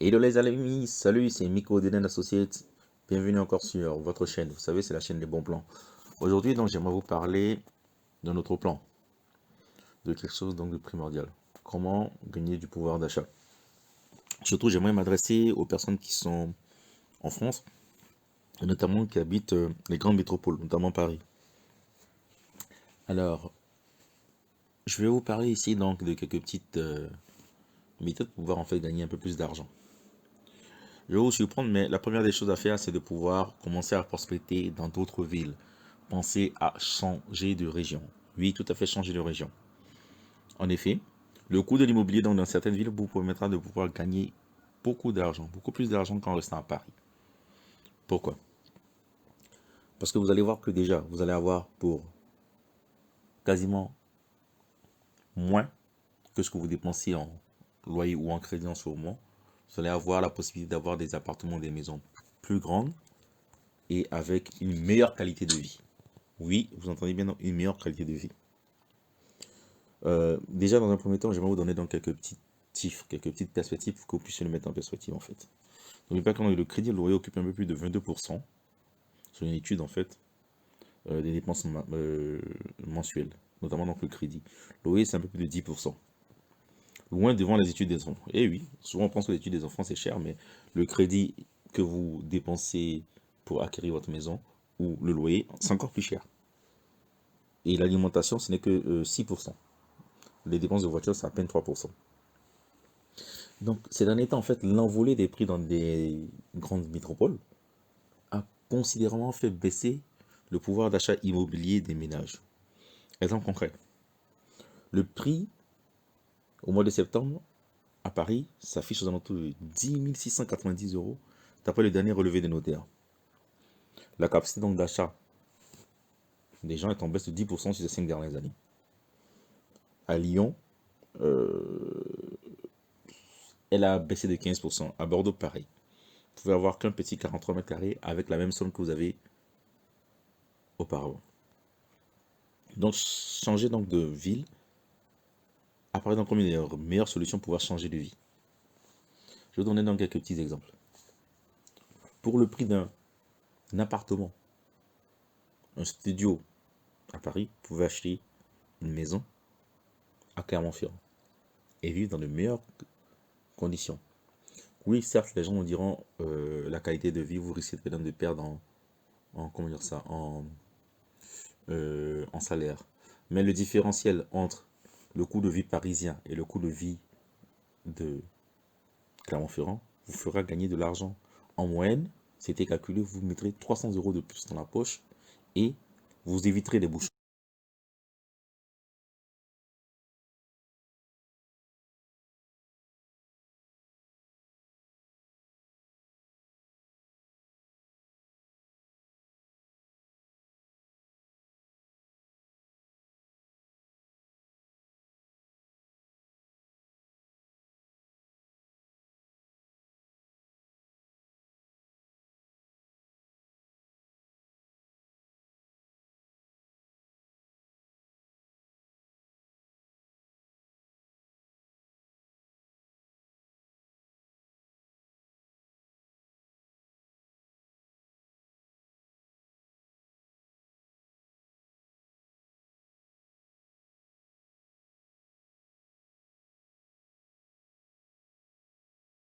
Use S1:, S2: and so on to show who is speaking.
S1: Hello les amis, salut, c'est Miko d'Eden Associates. Bienvenue encore sur votre chaîne. Vous savez, c'est la chaîne des bons plans. Aujourd'hui, donc, j'aimerais vous parler d'un autre plan, de quelque chose donc de primordial. Comment gagner du pouvoir d'achat. Surtout, j'aimerais m'adresser aux personnes qui sont en France, et notamment qui habitent les grandes métropoles, notamment Paris. Alors, je vais vous parler ici donc de quelques petites méthodes pour pouvoir en fait gagner un peu plus d'argent. Je vais vous surprendre, mais la première des choses à faire, c'est de pouvoir commencer à prospecter dans d'autres villes. Pensez à changer de région. Oui, tout à fait changer de région. En effet, le coût de l'immobilier dans certaines villes vous permettra de pouvoir gagner beaucoup d'argent, beaucoup plus d'argent qu'en restant à Paris. Pourquoi? Parce que vous allez voir que déjà, vous allez avoir pour quasiment moins que ce que vous dépensez en loyer ou en crédit en ce moment. Vous allez avoir la possibilité d'avoir des appartements, des maisons plus grandes et avec une meilleure qualité de vie. Oui, vous entendez bien, une meilleure qualité de vie. Déjà, dans un premier temps, j'aimerais vous donner donc quelques petits chiffres, quelques petites perspectives pour que vous puissiez le mettre en perspective en fait. N'oubliez pas que le crédit, le loyer occupe un peu plus de 22% sur une étude en fait des dépenses mensuelles, notamment donc le crédit. Le loyer, c'est un peu plus de 10%. Loin devant les études des enfants. Et oui, souvent on pense que l'étude des enfants c'est cher, mais le crédit que vous dépensez pour acquérir votre maison ou le loyer, c'est encore plus cher. Et l'alimentation, ce n'est que 6%. Les dépenses de voiture, c'est à peine 3%. Donc, ces derniers temps, en fait, l'envolée des prix dans des grandes métropoles a considérablement fait baisser le pouvoir d'achat immobilier des ménages. Exemple concret, le prix au mois de septembre à Paris s'affiche aux alentours de 10 690 euros, d'après le dernier relevé des notaires. La capacité donc d'achat des gens est en baisse de 10% sur ces 5 dernières années. À Lyon, elle a baissé de 15%. À Bordeaux, pareil. Vous pouvez avoir qu'un petit 43 mètres carrés avec la même somme que vous avez auparavant. Donc, changer donc de ville apparaît donc comme une meilleure solution pour pouvoir changer de vie. Je vais vous donner donc quelques petits exemples. Pour le prix d'un appartement, un studio à Paris, vous pouvez acheter une maison à Clermont-Ferrand et vivre dans de meilleures conditions. Oui, certes, les gens vous diront la qualité de vie, vous risquez de perdre comment dire ça, en salaire. Mais le différentiel entre le coût de vie parisien et le coût de vie de Clermont-Ferrand vous fera gagner de l'argent. En moyenne, c'était calculé, vous mettrez 300 euros de plus dans la poche et vous éviterez les bouchons.